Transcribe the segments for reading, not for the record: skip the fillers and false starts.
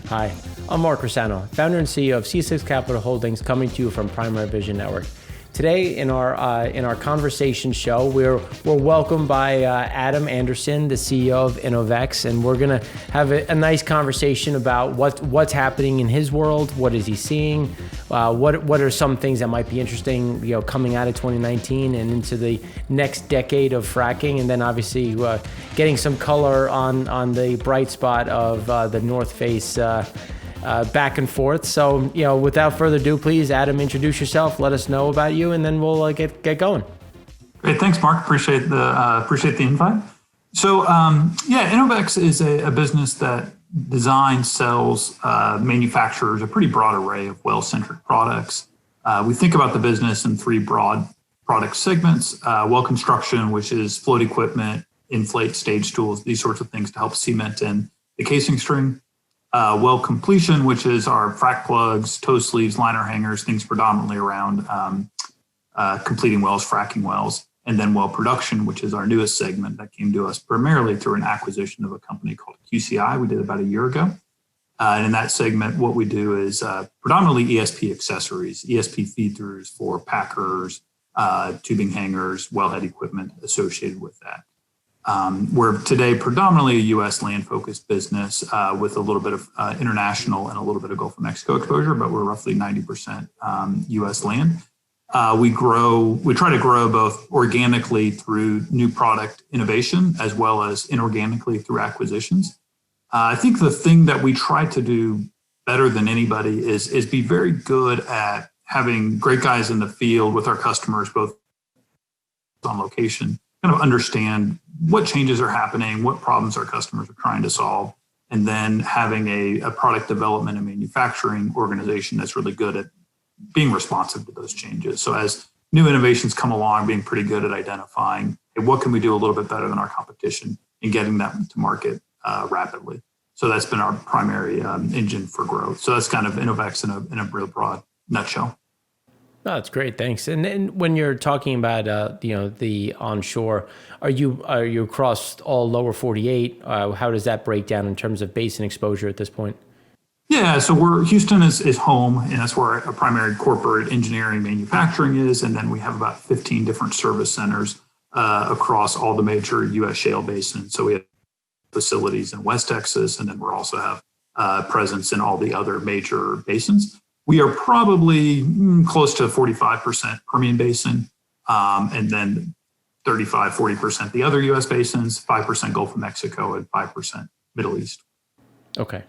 Hi, I'm Mark Rossano, founder and CEO of C6 Capital Holdings, coming to you from Primary Vision Network. Today in our conversation show, we're welcomed by Adam Anderson, the CEO of Innovex, and we're gonna have a nice conversation about what's happening in his world, what is he seeing, what are some things that might be interesting, coming out of 2019 and into the next decade of fracking, and then obviously getting some color on the bright spot of the North Face. Back and forth. So, without further ado, please, Adam, introduce yourself, let us know about you, and then we'll get going. Great, thanks, Mark. Appreciate the invite. So, Innovex is a business that designs, sells, manufactures a pretty broad array of well-centric products. We think about the business in three broad product segments: well construction, which is float equipment, inflate, stage tools, these sorts of things to help cement in the casing string. Well completion, which is our frac plugs, toe sleeves, liner hangers, things predominantly around completing wells, fracking wells. And then well production, which is our newest segment that came to us primarily through an acquisition of a company called QCI we did about a year ago. And in that segment, what we do is predominantly ESP accessories, ESP feed-throughs for packers, tubing hangers, wellhead equipment associated with that. We're today predominantly a U.S. land-focused business with a little bit of international and a little bit of Gulf of Mexico exposure, but we're roughly 90% U.S. land. We try to grow both organically through new product innovation as well as inorganically through acquisitions. I think the thing that we try to do better than anybody is be very good at having great guys in the field with our customers, both on location, kind of understand what changes are happening, what problems our customers are trying to solve, and then having a product development and manufacturing organization that's really good at being responsive to those changes. So as new innovations come along, being pretty good at identifying, hey, what can we do a little bit better than our competition and getting that to market rapidly. So that's been our primary engine for growth. So that's kind of Innovex in a real broad nutshell. No, that's great. Thanks. And then when you're talking about, the onshore, are you across all lower 48? How does that break down in terms of basin exposure at this point? Yeah, so Houston is home, and that's where our primary corporate engineering manufacturing is. And then we have about 15 different service centers across all the major U.S. shale basins. So we have facilities in West Texas, and then we also have presence in all the other major basins. We are probably close to 45% Permian Basin, and then 35-40% the other U.S. basins, 5% Gulf of Mexico, and 5% Middle East. Okay.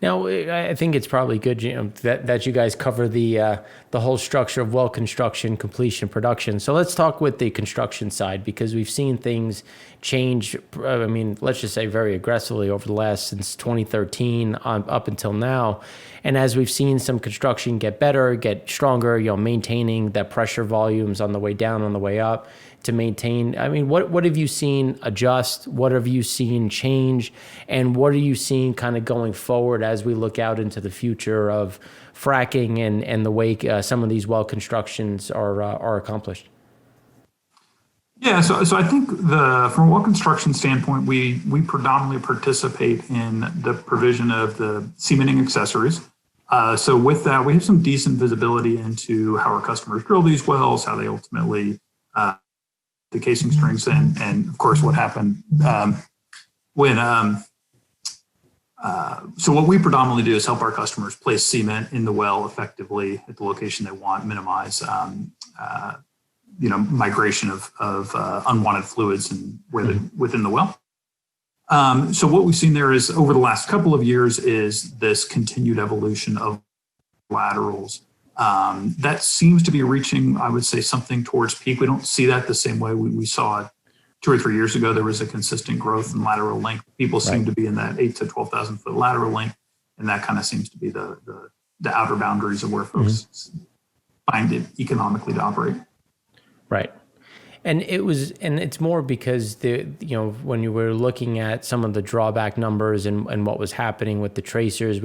Now, I think it's probably good that you guys cover the whole structure of well construction, completion, production. So let's talk with the construction side, because we've seen things change. I mean, let's just say very aggressively over the last since 2013 up until now. And as we've seen some construction get better, get stronger, maintaining that pressure volumes on the way down, on the way up to maintain. I mean, what have you seen adjust? What have you seen change? And what are you seeing kind of going forward as we look out into the future of fracking and the way some of these well constructions are accomplished? Yeah, so I think from a well construction standpoint, we predominantly participate in the provision of the cementing accessories. So with that, we have some decent visibility into how our customers drill these wells, how they ultimately the casing strings, and of course what happened when. So what we predominantly do is help our customers place cement in the well effectively at the location they want, minimize migration of unwanted fluids and within the well. So what we've seen there is over the last couple of years is this continued evolution of laterals that seems to be reaching, I would say, something towards peak. We don't see that the same way we saw it 2 or 3 years ago. There was a consistent growth in lateral length. People seem to be in that 8,000 to 12,000 foot lateral length, and that kind of seems to be the outer boundaries of where folks find it economically to operate. Right. And it's more because when you were looking at some of the drawback numbers and what was happening with the tracers,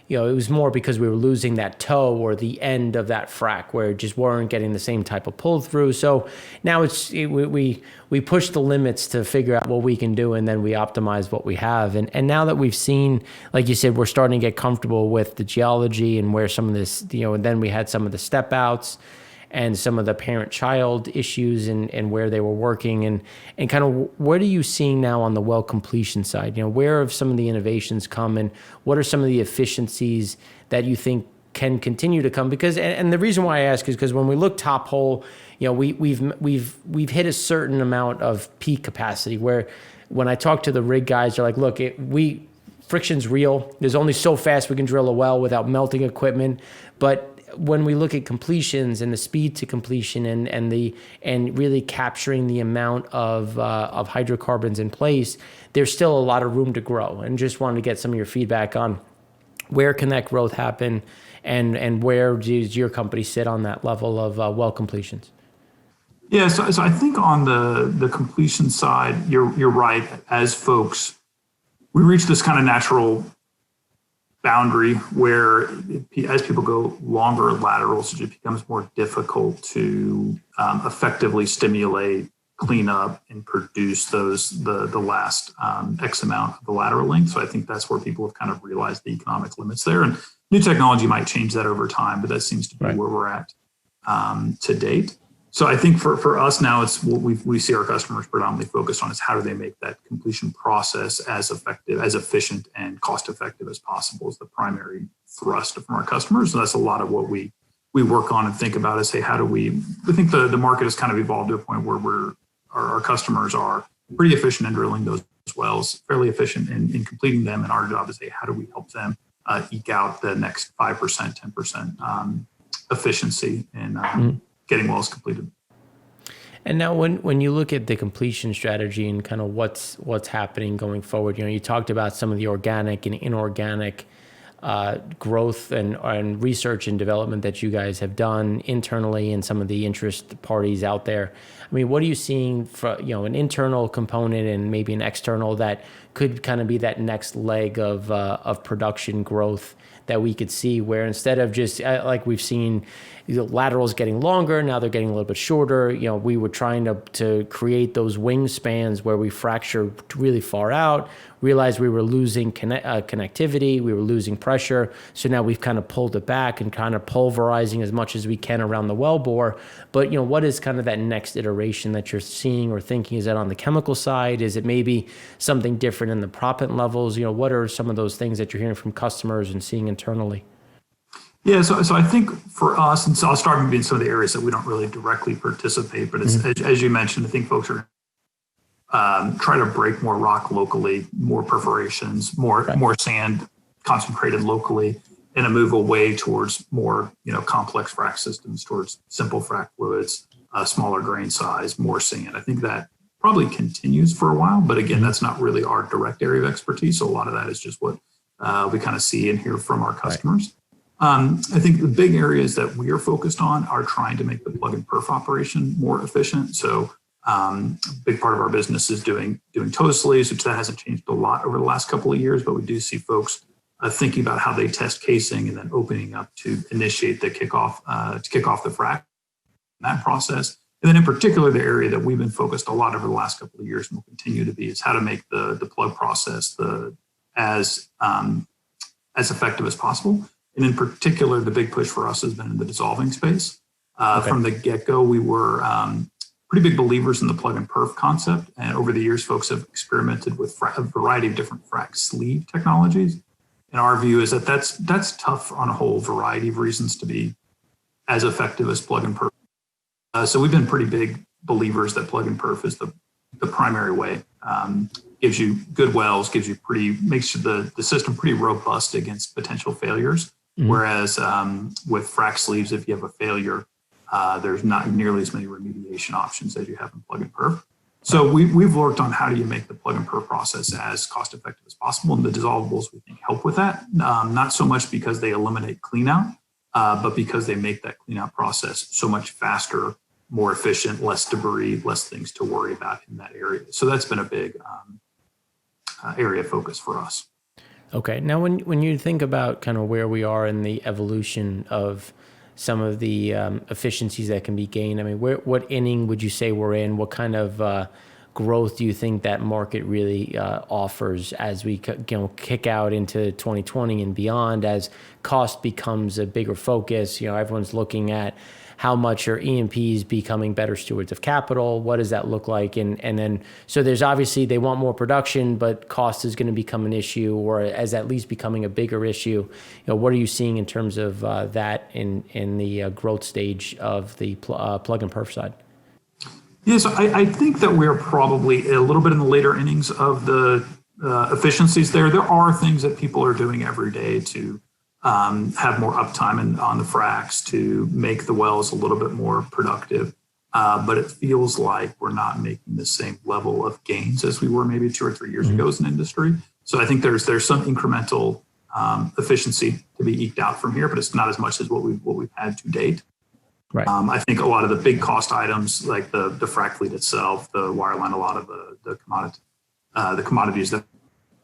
it was more because we were losing that toe or the end of that frac where it just weren't getting the same type of pull through. So now we push the limits to figure out what we can do, and then we optimize what we have. And now that we've seen, like you said, we're starting to get comfortable with the geology and where some of this, and then we had some of the step outs and some of the parent-child issues and where they were working and kind of what are you seeing now on the well completion side? Where have some of the innovations come, and what are some of the efficiencies that you think can continue to come? Because and the reason why I ask is because when we look top hole, we've hit a certain amount of peak capacity where when I talk to the rig guys, they're like, look, friction's real. There's only so fast we can drill a well without melting equipment, but when we look at completions and the speed to completion and really capturing the amount of hydrocarbons in place, there's still a lot of room to grow. And just wanted to get some of your feedback on where can that growth happen, and where does your company sit on that level of well completions? Yeah, so I think on the completion side, you're right. As folks, we reach this kind of natural boundary where as people go longer laterals, it becomes more difficult to effectively stimulate, clean up, and produce the last X amount of the lateral length. So I think that's where people have kind of realized the economic limits there. And new technology might change that over time, but that seems to be where we're at to date. So I think for us now, it's what we see our customers predominantly focused on is how do they make that completion process as effective, as efficient, and cost effective as possible is the primary thrust from our customers. So that's a lot of what we work on and think about is, hey, how do we think the market has kind of evolved to a point where our customers are pretty efficient in drilling those wells, fairly efficient in completing them. And our job is, hey, how do we help them eke out the next 5%, 10% efficiency in getting wells completed. And now when you look at the completion strategy and kind of what's happening going forward, you talked about some of the organic and inorganic growth and research and development that you guys have done internally and some of the interest parties out there. I mean, what are you seeing for, an internal component and maybe an external that could kind of be that next leg of production growth that we could see, where instead of just like we've seen laterals getting longer, now they're getting a little bit shorter. We were trying to create those wingspans where we fracture really far out, realized we were losing connectivity, we were losing pressure. So now we've kind of pulled it back and kind of pulverizing as much as we can around the wellbore. But what is kind of that next iteration that you're seeing or thinking? Is that on the chemical side? Is it maybe something different in the proppant levels? What are some of those things that you're hearing from customers and seeing internally? Yeah, so I think for us, and so I'll start maybe in some of the areas that we don't really directly participate, but it's, as you mentioned, I think folks are try to break more rock locally, more perforations, more sand concentrated locally, and a move away towards more complex frac systems, towards simple frac fluids, smaller grain size, more sand. I think that probably continues for a while, but again, that's not really our direct area of expertise. So a lot of that is just what we kind of see and hear from our customers. I think the big areas that we are focused on are trying to make the plug and perf operation more efficient. So a big part of our business is doing toe sleeves, which that hasn't changed a lot over the last couple of years, but we do see folks thinking about how they test casing and then opening up to initiate the kickoff the frac, that process. And then in particular, the area that we've been focused a lot over the last couple of years and will continue to be is how to make the plug process as effective as possible. And in particular, the big push for us has been in the dissolving space. From the get-go, we were pretty big believers in the plug and perf concept. And over the years, folks have experimented with a variety of different frac sleeve technologies. And our view is that that's tough on a whole variety of reasons to be as effective as plug and perf. So we've been pretty big believers that plug and perf is the primary way. Gives you good wells, makes the system pretty robust against potential failures. Whereas with frac sleeves, if you have a failure, there's not nearly as many remediation options as you have in plug and perf. So we've worked on how do you make the plug and perf process as cost effective as possible, and the dissolvables we think help with that. Not so much because they eliminate cleanout, but because they make that cleanout process so much faster, more efficient, less debris, less things to worry about in that area. So that's been a big area of focus for us. Okay. Now, when you think about kind of where we are in the evolution of some of the efficiencies that can be gained, I mean, what inning would you say we're in? What kind of growth do you think that market really offers as we kick out into 2020 and beyond, as cost becomes a bigger focus? Everyone's looking at how much are E&Ps becoming better stewards of capital? What does that look like? And then, so there's obviously, they want more production, but cost is going to become an issue, or as at least becoming a bigger issue. What are you seeing in terms of that in the growth stage of the plug and perf side? Yeah, so I think that we're probably a little bit in the later innings of the efficiencies there. There are things that people are doing every day to have more uptime on the fracs, to make the wells a little bit more productive. But it feels like we're not making the same level of gains as we were maybe 2 or 3 years ago as an industry. So I think there's some incremental efficiency to be eked out from here, but it's not as much as what we've had to date. Right. I think a lot of the big cost items, like the frac fleet itself, the wireline, a lot of the commodities that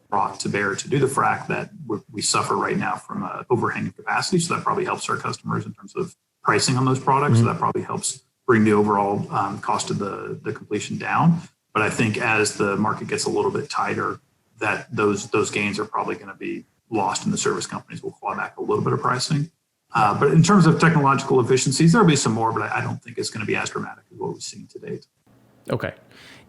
brought to bear to do the frac, that we suffer right now from overhanging capacity. So that probably helps our customers in terms of pricing on those products. So that probably helps bring the overall cost of the completion down. But I think as the market gets a little bit tighter, that those gains are probably going to be lost, and the service companies will claw back a little bit of pricing. But in terms of technological efficiencies, there'll be some more, but I don't think it's going to be as dramatic as what we've seen to date. Okay.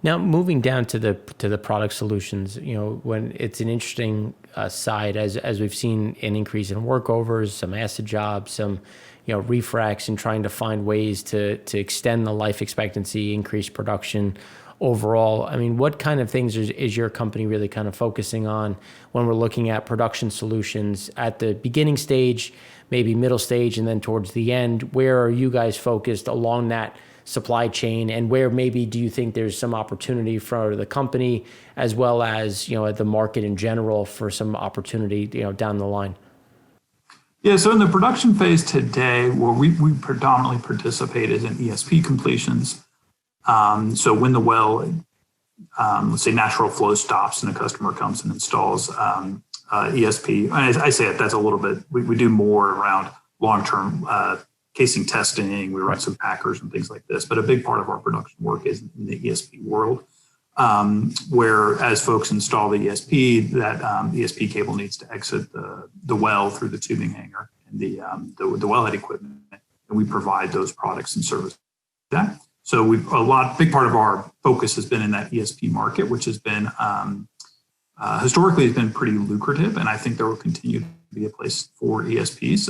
Now, moving down to the product solutions, when it's an interesting side, as we've seen an increase in workovers, some acid jobs, some refracs, and trying to find ways to extend the life expectancy, increase production overall. I mean, what kind of things is your company really kind of focusing on when we're looking at production solutions at the beginning stage, maybe middle stage, and then towards the end? Where are you guys focused along that supply chain, and where maybe do you think there's some opportunity for the company, as well as the market in general, for some opportunity down the line? Yeah, so in the production phase today, where we predominantly participated in ESP completions. So when the well, let's say natural flow stops and a customer comes and installs ESP, and I say it, that's a little bit, we do more around long-term casing testing. We run some packers and things like this, but a big part of our production work is in the ESP world, where as folks install the ESP, that ESP cable needs to exit the well through the tubing hanger and the wellhead equipment, and we provide those products and services. That. So big part of our focus has been in that ESP market, which has been historically has been pretty lucrative, and I think there will continue to be a place for ESPs.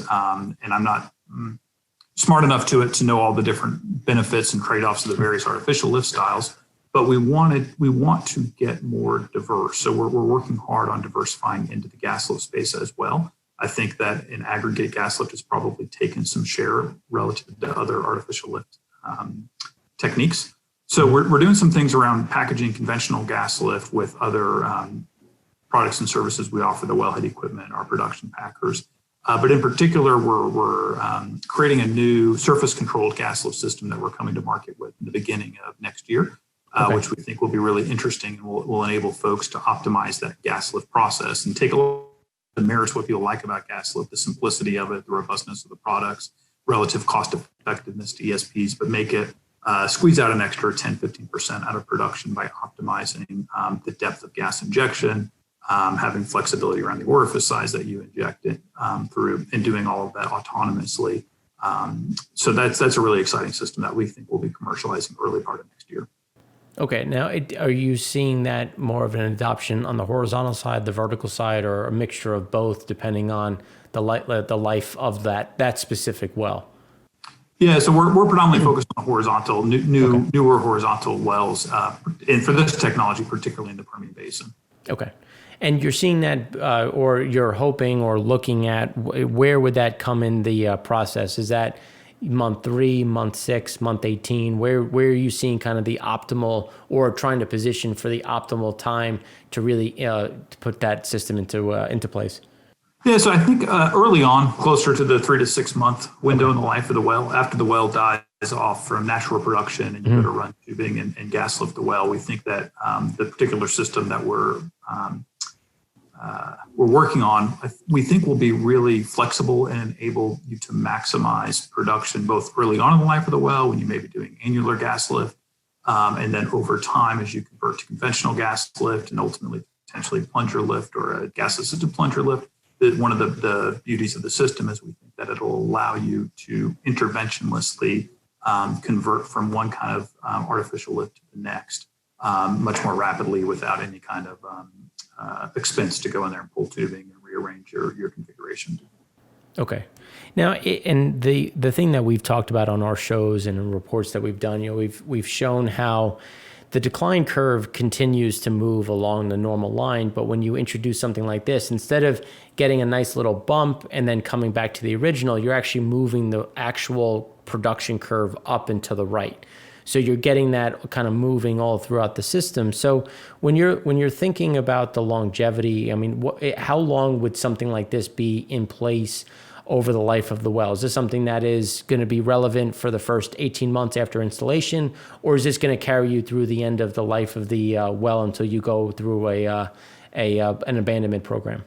And I'm not smart enough to know all the different benefits and trade-offs of the various artificial lift styles, but we want to get more diverse. So we're working hard on diversifying into the gas lift space as well. I think that in aggregate, gas lift has probably taken some share relative to other artificial lift techniques. So we're doing some things around packaging conventional gas lift with other products and services we offer, the wellhead equipment, our production packers. But in particular, we're creating a new surface-controlled gas lift system that we're coming to market with in the beginning of next year, which we think will be really interesting and will enable folks to optimize that gas lift process and take a look at the merits, what people like about gas lift, the simplicity of it, the robustness of the products, relative cost effectiveness to ESPs, but make it squeeze out an extra 10-15% out of production by optimizing the depth of gas injection, having flexibility around the orifice size that you inject it through, and doing all of that autonomously. So that's a really exciting system that we think we'll be commercializing early part of next year. Okay. Now, are you seeing that more of an adoption on the horizontal side, the vertical side, or a mixture of both, depending on the life of that specific well? Yeah, so we're predominantly focused on horizontal, newer horizontal wells, and for this technology, particularly in the Permian Basin. Okay. And you're seeing that, or you're hoping or looking at, where would that come in the process? Is that month 3, month 6, month 18? Where are you seeing kind of the optimal, or trying to position for the optimal time to really to put that system into place? Yeah, so I think early on, closer to the 3 to 6 month window in the life of the well, after the well dies off from natural production and you go to run tubing and gas lift the well, we think that the particular system that we're we're working on, we think will be really flexible and enable you to maximize production both early on in the life of the well when you may be doing annular gas lift, and then over time as you convert to conventional gas lift and ultimately potentially plunger lift or a gas-assisted plunger lift. One of the beauties of the system is we think that it'll allow you to interventionlessly convert from one kind of artificial lift to the next much more rapidly without any kind of expense to go in there and pull tubing and rearrange your configuration. Okay. Now, and the thing that we've talked about on our shows and in reports that we've done, we've shown how the decline curve continues to move along the normal line, but when you introduce something like this, instead of getting a nice little bump and then coming back to the original, you're actually moving the actual production curve up and to the right. So you're getting that kind of moving all throughout the system. So when you're thinking about the longevity, I mean, how long would something like this be in place over the life of the well? Is this something that is going to be relevant for the first 18 months after installation, or is this going to carry you through the end of the life of the well until you go through an abandonment program?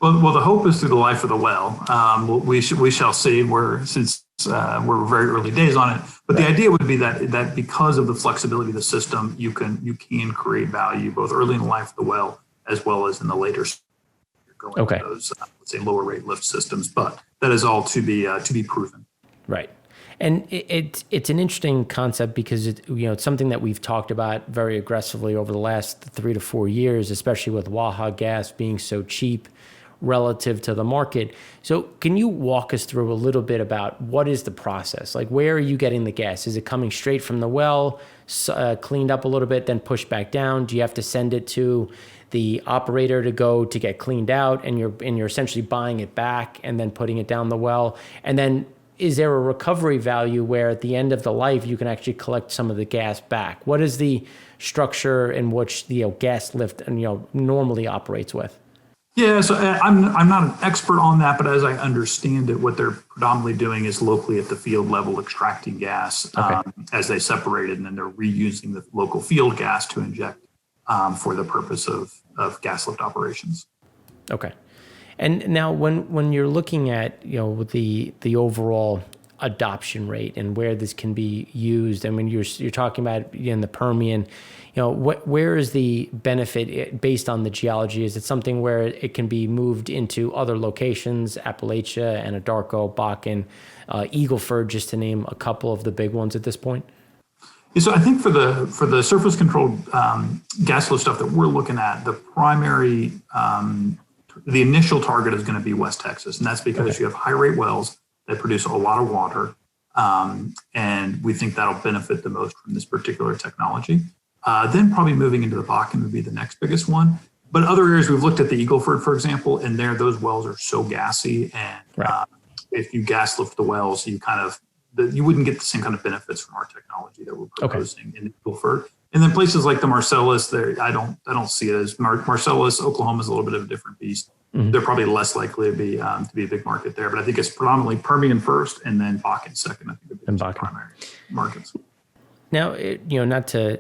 Well, the hope is through the life of the well. We shall see. Since we're very early days on it, but the idea would be that because of the flexibility of the system, you can create value both early in the life of the well as well as in the later. Going to those let's say lower rate lift systems, but that is all to be proven. Right. And it's an interesting concept because it's something that we've talked about very aggressively over the last 3 to 4 years, especially with Waha gas being so cheap relative to the market. So can you walk us through a little bit about what is the process? Like, where are you getting the gas? Is it coming straight from the well, cleaned up a little bit, then pushed back down? Do you have to send it to the operator to get cleaned out, and you're essentially buying it back and then putting it down the well? And then is there a recovery value where at the end of the life you can actually collect some of the gas back? What is the structure in which the gas lift normally operates with? Yeah, so I'm not an expert on that, but as I understand it, what they're predominantly doing is locally at the field level extracting gas as they separate it, and then they're reusing the local field gas to inject for the purpose of gas lift operations. Okay. And now when you're looking at the overall adoption rate and where this can be used, I mean, you're talking about in the Permian, where is the benefit based on the geology? Is it something where it can be moved into other locations, Appalachia, Anadarko, Bakken, Eagle Ford, just to name a couple of the big ones at this point? Yeah, so I think for the surface controlled gas lift stuff that we're looking at, the primary the initial target is going to be West Texas, and that's because you have high rate wells that produce a lot of water, and we think that'll benefit the most from this particular technology. Then probably moving into the Bakken would be the next biggest one. But other areas, we've looked at the Eagle Ford, for example, and those wells are so gassy, and if you gas lift the wells, you wouldn't get the same kind of benefits from our technology that we're proposing in the Eagle Ford. And then places like the Marcellus, I don't see it as Marcellus. Oklahoma is a little bit of a different beast. Mm-hmm. They're probably less likely to be a big market there, but I think it's predominantly Permian first, and then Bakken second. I think would be the primary markets. Now, not to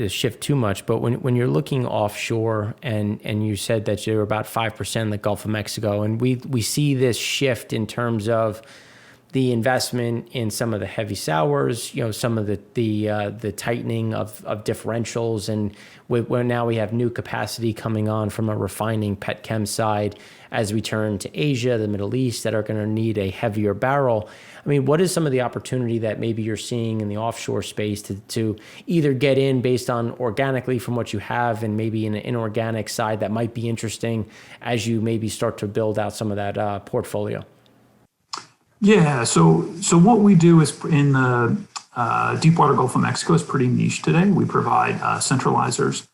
shift too much, but when you're looking offshore, and you said that you're about 5% in the Gulf of Mexico, and we see this shift in terms of the investment in some of the heavy sours, some of the tightening of differentials, and where now we have new capacity coming on from a refining petchem side as we turn to Asia, the Middle East, that are going to need a heavier barrel. I mean, what is some of the opportunity that maybe you're seeing in the offshore space to either get in based on organically from what you have, and maybe in an inorganic side that might be interesting as you maybe start to build out some of that portfolio? Yeah, so what we do is in the deepwater Gulf of Mexico is pretty niche today. We provide centralizers,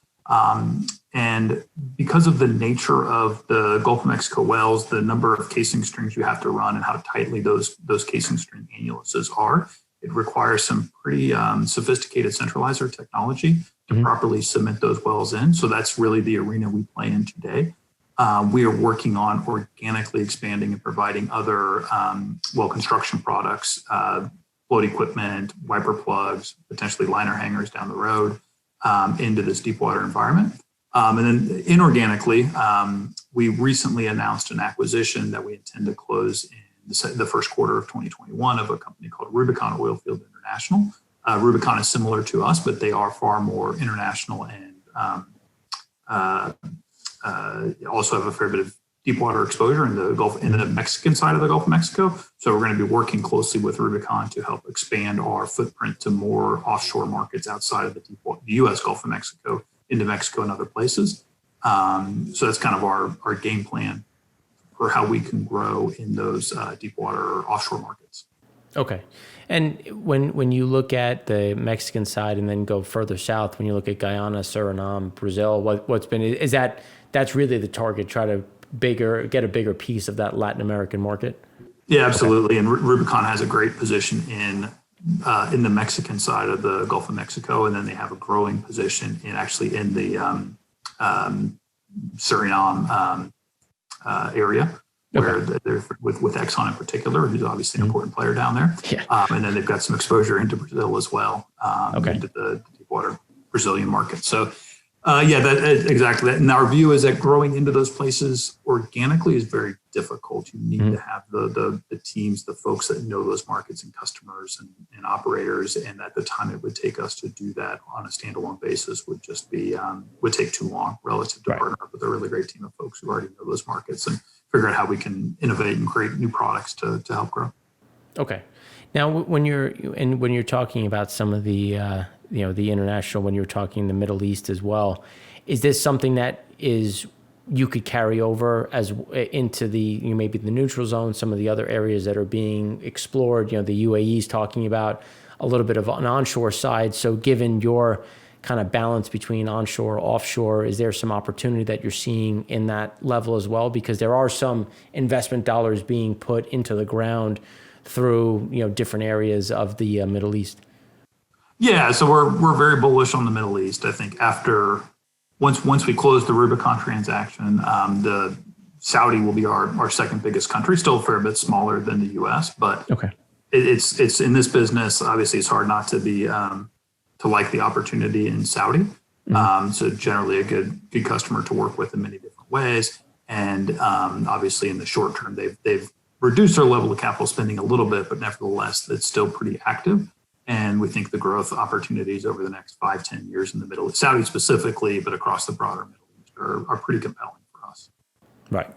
and because of the nature of the Gulf of Mexico wells, the number of casing strings you have to run and how tightly those casing string annuluses are, it requires some pretty sophisticated centralizer technology to properly cement those wells in. So that's really the arena we play in today. We are working on organically expanding and providing other well construction products, float equipment, wiper plugs, potentially liner hangers down the road into this deep water environment. And then inorganically, we recently announced an acquisition that we intend to close in the first quarter of 2021 of a company called Rubicon Oilfield International. Rubicon is similar to us, but they are far more international and also have a fair bit of deep water exposure in the Gulf, in the Mexican side of the Gulf of Mexico. So we're going to be working closely with Rubicon to help expand our footprint to more offshore markets outside of the U.S. Gulf of Mexico, into Mexico and other places. So that's kind of our game plan for how we can grow in those deep water offshore markets. Okay. And when you look at the Mexican side and then go further south, when you look at Guyana, Suriname, Brazil, that's really the target, try to get a bigger piece of that Latin American market? Yeah, absolutely. Okay. And Rubicon has a great position in the Mexican side of the Gulf of Mexico, and then they have a growing position in the Suriname area, where they're with Exxon in particular, who's obviously an important player down there. Yeah. And then they've got some exposure into Brazil as well, into the deep water Brazilian market. So, exactly. And our view is that growing into those places organically is very difficult. You need to have the teams, the folks that know those markets and customers and operators. And at the time it would take us to do that on a standalone basis would just be, would take too long relative to partner up with a really great team of folks who already know those markets and figure out how we can innovate and create new products to help grow. Okay. Now, when you're talking about some of the the international, when you're talking the Middle East as well, is this something that you could carry over as into maybe the neutral zone, some of the other areas that are being explored? The UAE is talking about a little bit of an onshore side. So given your kind of balance between onshore, offshore, is there some opportunity that you're seeing in that level as well? Because there are some investment dollars being put into the ground through different areas of the Middle East. Yeah, so we're very bullish on the Middle East. I think once we close the Rubicon transaction, the Saudi will be our second biggest country, still a fair bit smaller than the U.S. But it's in this business. Obviously, it's hard not to be to like the opportunity in Saudi. So generally a good customer to work with in many different ways. And obviously, in the short term, they've reduced their level of capital spending a little bit, but nevertheless, it's still pretty active. And we think the growth opportunities over the next 5-10 years in the Middle East, Saudi specifically, but across the broader Middle East, are pretty compelling for us. Right.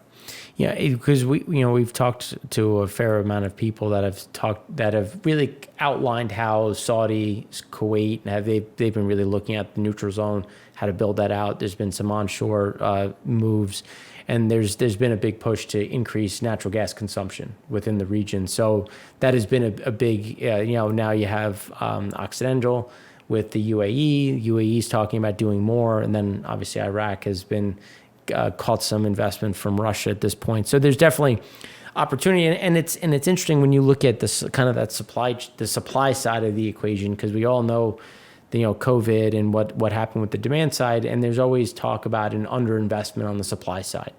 Yeah, because we've talked to a fair amount of people that have really outlined how Saudi, Kuwait, they've been really looking at the neutral zone, how to build that out. There's been some onshore moves, and there's been a big push to increase natural gas consumption within the region. So that has been a big, now you have Occidental with the UAE. UAE's talking about doing more, and then obviously Iraq has been caught some investment from Russia at this point. So there's definitely opportunity, and it's interesting when you look at this kind of the supply side of the equation, because we all know COVID and what happened with the demand side, and there's always talk about an underinvestment on the supply side.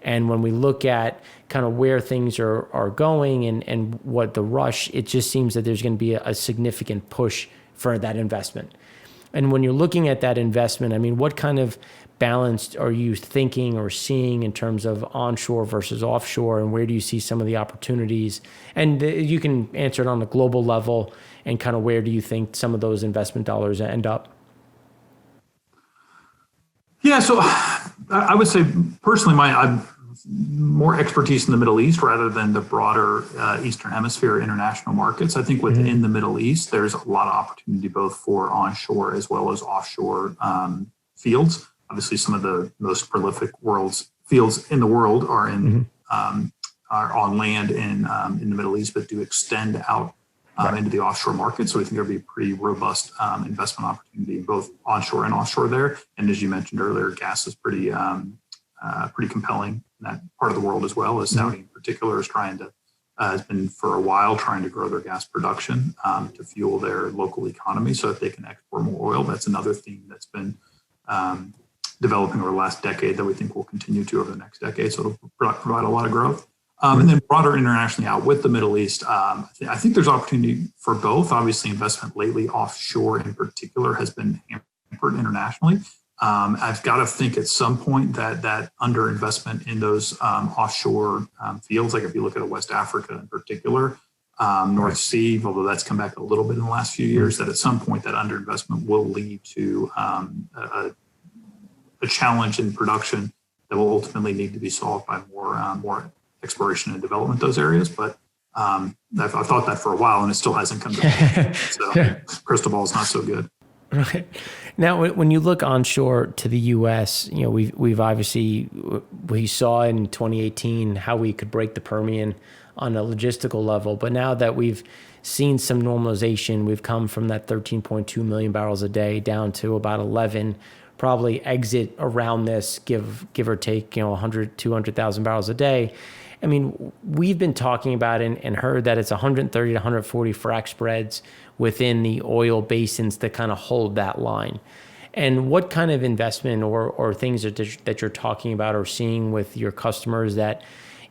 And when we look at kind of where things are going and what the rush, it just seems that there's going to be a significant push for that investment. And when you're looking at that investment, I mean, what kind of balance are you thinking or seeing in terms of onshore versus offshore, and where do you see some of the opportunities? And you can answer it on a global level, and kind of where do you think some of those investment dollars end up? Yeah, so I would say personally, I'm more expertise in the Middle East rather than the broader Eastern Hemisphere international markets. I think within the Middle East, there's a lot of opportunity both for onshore as well as offshore fields. Obviously, some of the most prolific fields in the world are are on land in the Middle East, but do extend out into the offshore market. So we think there'll be a pretty robust investment opportunity both onshore and offshore there. And as you mentioned earlier, gas is pretty compelling in that part of the world as well, as Saudi in particular has been for a while trying to grow their gas production to fuel their local economy so that they can export more oil. That's another theme that's been developing over the last decade that we think will continue to over the next decade. So it'll provide a lot of growth. And then broader internationally out with the Middle East, I think there's opportunity for both. Obviously, investment lately offshore in particular has been hampered internationally. I've got to think at some point that underinvestment in those offshore fields, like if you look at West Africa in particular, North Sea, although that's come back a little bit in the last few years, that at some point that underinvestment will lead to a challenge in production that will ultimately need to be solved by more exploration and development in those areas. But I've thought that for a while, and it still hasn't come to so crystal ball is not so good. Right. Now, when you look onshore to the U.S., we've obviously, we saw in 2018 how we could break the Permian on a logistical level. But now that we've seen some normalization, we've come from that 13.2 million barrels a day down to about 11, probably exit around this, give or take, 100, 200,000 barrels a day. I mean, we've been talking about and heard that it's 130 to 140 frac spreads within the oil basins that kind of hold that line. And what kind of investment or things that you're talking about or seeing with your customers that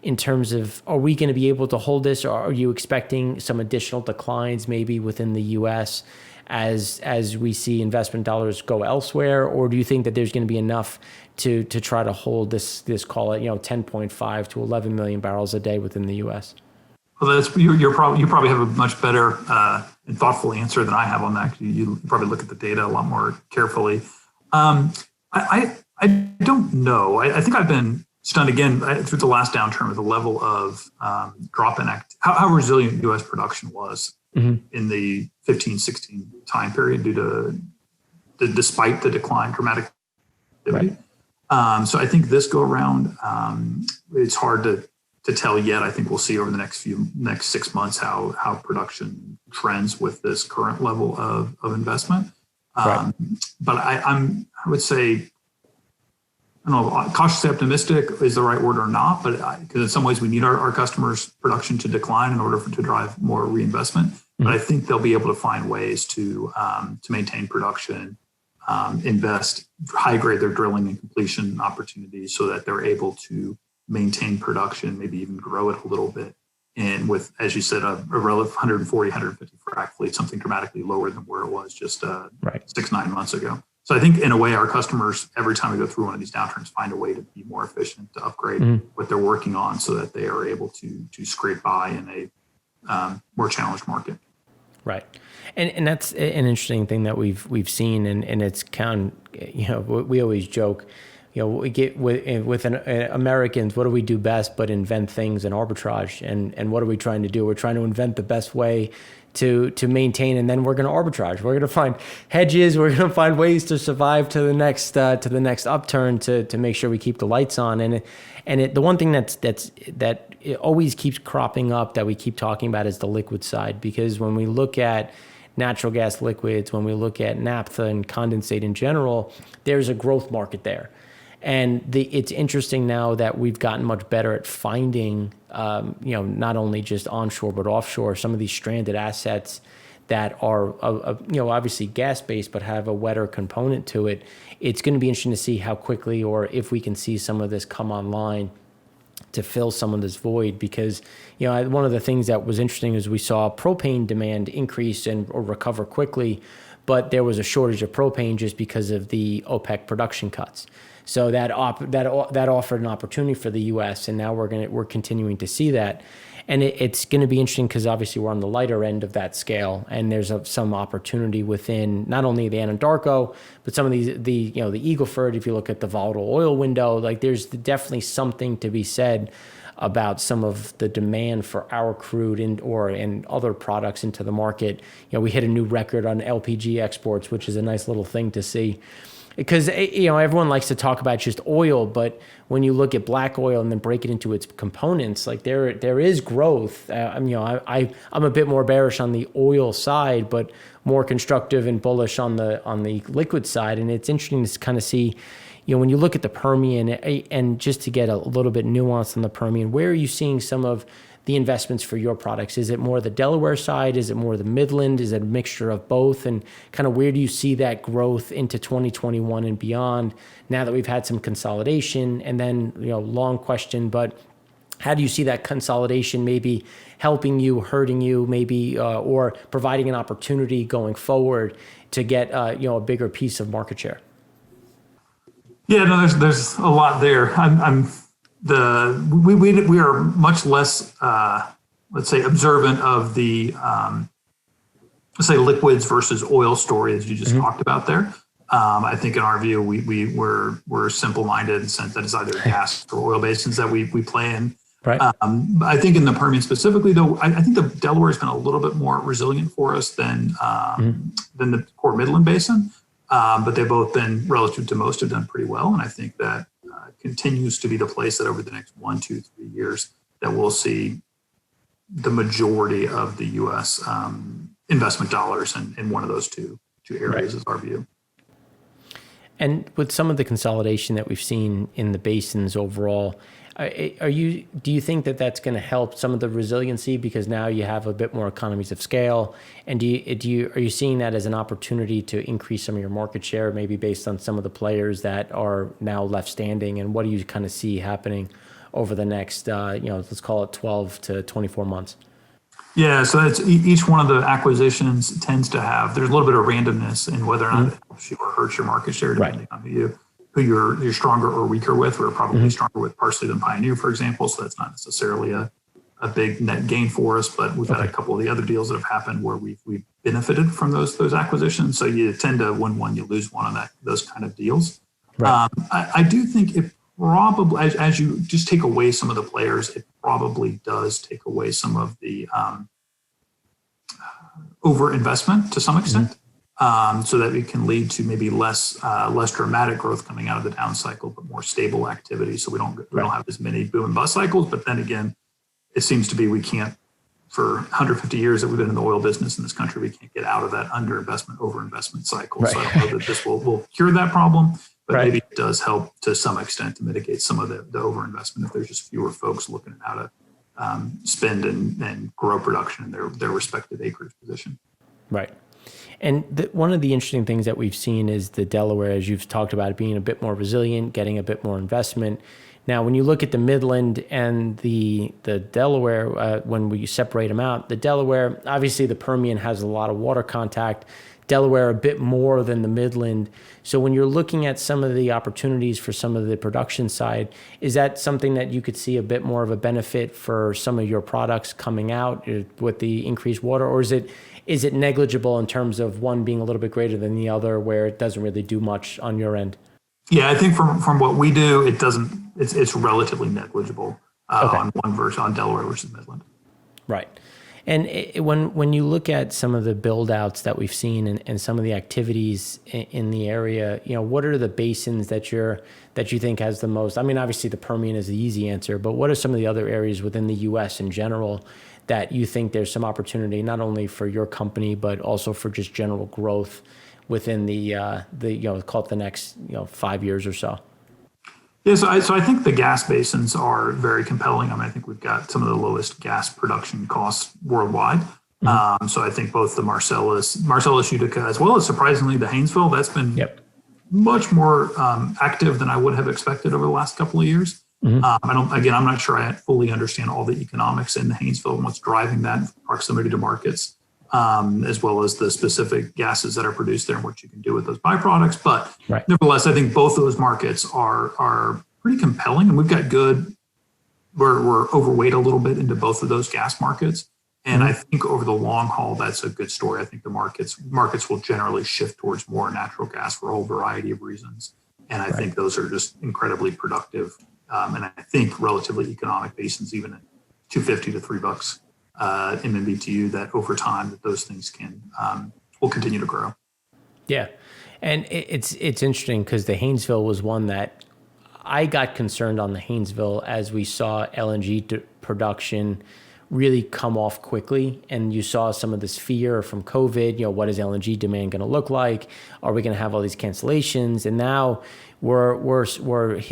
in terms of, are we going to be able to hold this, or are you expecting some additional declines maybe within the U.S. as we see investment dollars go elsewhere? Or do you think that there's going to be enough to try to hold this call it 10.5 to 11 million barrels a day within the U.S.? Well, you probably have a much better and thoughtful answer than I have on that. You probably look at the data a lot more carefully. I don't know. I think I've been stunned again through the last downturn with the level of drop in how resilient U.S. production was in the 15-16 time period despite the dramatic activity. Right. So I think this go around, it's hard to tell yet. I think we'll see over the next 6 months how production trends with this current level of investment. Right. But I would say, I don't know, cautiously optimistic is the right word or not, but because in some ways we need our customers' production to decline in order to drive more reinvestment. Mm-hmm. But I think they'll be able to find ways to maintain production, invest, high grade their drilling and completion opportunities so that they're able to maintain production, maybe even grow it a little bit. And with, as you said, a relative 140, 150 frac fleet, something dramatically lower than where it was just 6-9 months ago. So I think in a way, our customers, every time we go through one of these downturns, find a way to be more efficient, to upgrade what they're working on so that they are able to scrape by in a more challenged market. Right. And that's an interesting thing that we've seen, and it's kind of, we always joke, we get with Americans, what do we do best but invent things and arbitrage? And what are we trying to do? We're trying to invent the best way to maintain, and then we're going to arbitrage. We're going to find hedges. We're going to find ways to survive to the next upturn to make sure we keep the lights on. And the one thing that it always keeps cropping up that we keep talking about is the liquid side, because when we look at natural gas liquids, when we look at naphtha and condensate in general, there's a growth market there. And it's interesting now that we've gotten much better at finding, not only just onshore but offshore, some of these stranded assets that are, obviously gas-based but have a wetter component to it. It's going to be interesting to see how quickly or if we can see some of this come online to fill some of this void, because one of the things that was interesting is we saw propane demand increase or recover quickly, but there was a shortage of propane just because of the OPEC production cuts. So that offered an opportunity for the U.S., and now we're continuing to see that, and it's going to be interesting because obviously we're on the lighter end of that scale, and there's some opportunity within not only the Anadarko but some of the Eagle Ford. If you look at the volatile oil window, like there's definitely something to be said about some of the demand for our crude and other products into the market. We hit a new record on LPG exports, which is a nice little thing to see. Because everyone likes to talk about just oil, but when you look at black oil and then break it into its components, like there is growth. I'm a bit more bearish on the oil side, but more constructive and bullish on the liquid side. And it's interesting to kind of see, when you look at the Permian, and just to get a little bit nuanced on the Permian, where are you seeing some of the investments for your products? Is it more the Delaware side? Is it more the Midland? Is it a mixture of both? And kind of where do you see that growth into 2021 and beyond, now that we've had some consolidation? And then, long question, but how do you see that consolidation maybe helping you, hurting you, maybe, or providing an opportunity going forward to get, a bigger piece of market share? Yeah, no, there's a lot there. We are much less, let's say, observant of the let's say liquids versus oil story as you just talked about there. I think in our view, we're simple-minded in the sense that it's either gas or oil basins that we play in. Right. I think in the Permian specifically, though, I think the Delaware has been a little bit more resilient for us than the core Midland Basin. But they've both been, relative to most, have done pretty well. And I think that continues to be the place that over the next 1, 2, 3 years that we'll see the majority of the U.S. Investment dollars in one of those two areas is our view. And with some of the consolidation that we've seen in the basins overall, do you think that that's going to help some of the resiliency because now you have a bit more economies of scale? And are you seeing that as an opportunity to increase some of your market share, maybe based on some of the players that are now left standing? And what do you kind of see happening over the next, let's call it 12 to 24 months? Yeah, so it's each one of the acquisitions tends to have, there's a little bit of randomness in whether or not it helps you or hurts your market share, depending on who you're stronger or weaker with. We're probably stronger with Parsley than Pioneer, for example. So that's not necessarily a big net gain for us, but we've had a couple of the other deals that have happened where we've benefited from those acquisitions. So you tend to win one, you lose one on those kind of deals. Right. I do think it probably, as you just take away some of the players, it probably does take away some of the over-investment to some extent, so that it can lead to maybe less dramatic growth coming out of the down cycle, but more stable activity. So we don't have as many boom and bust cycles. But then again, it seems to be we can't, for 150 years that we've been in the oil business in this country, we can't get out of that underinvestment, overinvestment cycle. Right. So I don't know that this will cure that problem, but maybe it does help to some extent to mitigate some of the overinvestment if there's just fewer folks looking at how to spend and grow production in their respective acreage position. Right. And one of the interesting things that we've seen is the Delaware, as you've talked about, it being a bit more resilient, getting a bit more investment. Now, when you look at the Midland and the Delaware, when we separate them out, the Delaware, obviously the Permian has a lot of water contact, Delaware a bit more than the Midland. So when you're looking at some of the opportunities for some of the production side, is that something that you could see a bit more of a benefit for some of your products coming out with the increased water, or is it negligible in terms of one being a little bit greater than the other where it doesn't really do much on your end? Yeah, I think from what we do, it doesn't. It's relatively negligible on one version, on Delaware versus Midland. Right. And when you look at some of the build outs that we've seen and some of the activities in the area, what are the basins that you think has the most? I mean, obviously the Permian is the easy answer, but what are some of the other areas within the U.S. in general that you think there's some opportunity, not only for your company, but also for just general growth within the call it the next 5 years or so? Yeah, so I think the gas basins are very compelling. I mean, I think we've got some of the lowest gas production costs worldwide. So I think both the Marcellus Utica, as well as surprisingly the Haynesville, that's been much more active than I would have expected over the last couple of years. I'm not sure I fully understand all the economics in the Haynesville and what's driving that proximity to markets, as well as the specific gases that are produced there and what you can do with those byproducts. But nevertheless, I think both those markets are pretty compelling, and we've got we're overweight a little bit into both of those gas markets. And I think over the long haul, that's a good story. I think the markets will generally shift towards more natural gas for a whole variety of reasons. And I think those are just incredibly productive. And I think relatively economic basins, even at $2.50 to $3 MMBTU, that over time that those things will continue to grow. Yeah. And it's interesting because the Haynesville was one that I got concerned on the Haynesville as we saw LNG production really come off quickly. And you saw some of this fear from COVID, what is LNG demand going to look like? Are we going to have all these cancellations? And now we're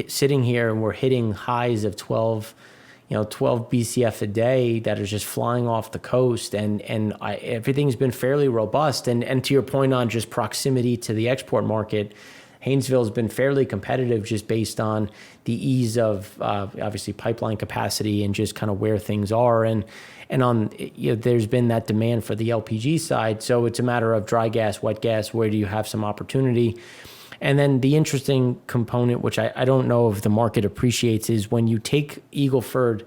sitting here and we're hitting highs of 12 BCF a day that are just flying off the coast, and everything's been fairly robust. And to your point on just proximity to the export market, Haynesville has been fairly competitive just based on the ease of obviously pipeline capacity and just kind of where things are. And on there's been that demand for the LPG side. So it's a matter of dry gas, wet gas. Where do you have some opportunity? And then the interesting component, which I don't know if the market appreciates, is when you take Eagle Ford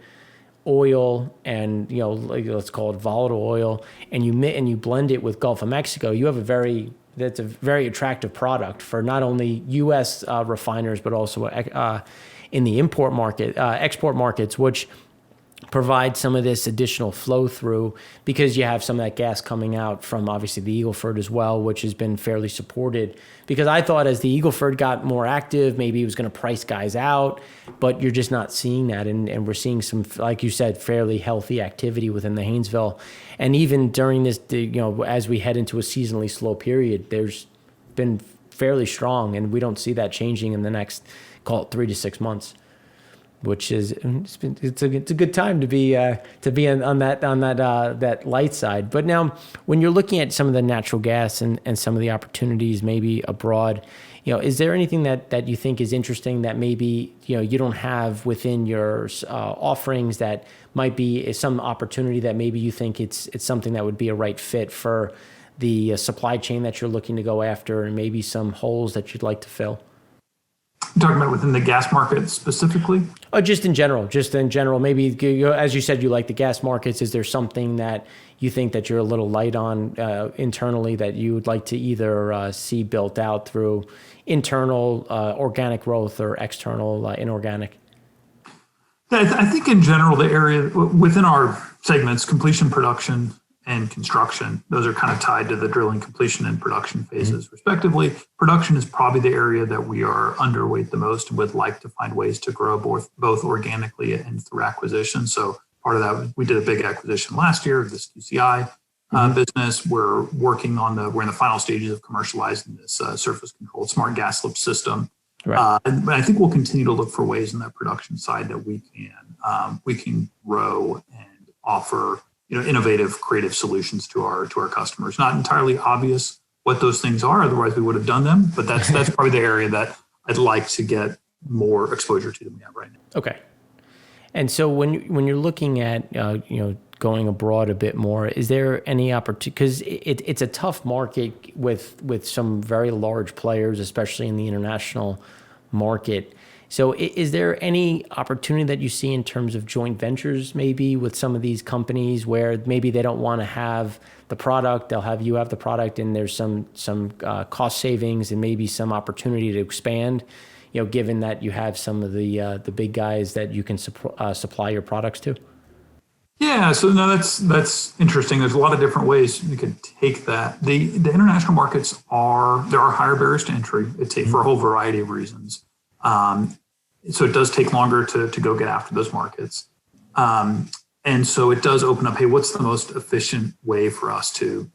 oil and, like, let's call it volatile oil, and you blend it with Gulf of Mexico, you have that's a very attractive product for not only U.S. Refiners, but also in the export markets, which provide some of this additional flow through, because you have some of that gas coming out from obviously the Eagle Ford as well, which has been fairly supported. Because I thought as the Eagle Ford got more active, maybe it was going to price guys out, but you're just not seeing that. And we're seeing some, like you said, fairly healthy activity within the Haynesville. And even during this, as we head into a seasonally slow period, there's been fairly strong, and we don't see that changing in the next, call it 3 to 6 months. Which is it's a good time to be on that light side. But now, when you're looking at some of the natural gas and some of the opportunities maybe abroad, is there anything that you think is interesting that maybe you don't have within your offerings that might be some opportunity that maybe you think it's something that would be a right fit for the supply chain that you're looking to go after, and maybe some holes that you'd like to fill? Talking about within the gas market specifically? Oh, just in general. Maybe, as you said, you like the gas markets. Is there something that you think that you're a little light on internally that you would like to either see built out through internal organic growth or external inorganic? I think in general, the area within our segments, completion, production, and construction, those are kind of tied to the drilling, completion, and production phases, respectively. Production is probably the area that we are underweight the most and would like to find ways to grow both organically and through acquisition. So part of that, we did a big acquisition last year of this QCI business. We're in the final stages of commercializing this surface controlled smart gas lift system. Right. But I think we'll continue to look for ways in that production side that we can grow and offer innovative, creative solutions to our customers. Not entirely obvious what those things are, otherwise we would have done them. But that's probably the area that I'd like to get more exposure to than we have right now. Okay. And so when you're looking at going abroad a bit more, is there any opportunity? Because it's a tough market with some very large players, especially in the international market. So is there any opportunity that you see in terms of joint ventures maybe with some of these companies where maybe they don't want to have the product, they'll have you have the product, and there's some cost savings and maybe some opportunity to expand, given that you have some of the big guys that you can supply your products to? Yeah, so no, that's interesting. There's a lot of different ways you could take that. The international markets there are higher barriers to entry. For a whole variety of reasons. So it does take longer to go get after those markets. And so it does open up, hey, what's the most efficient way for us to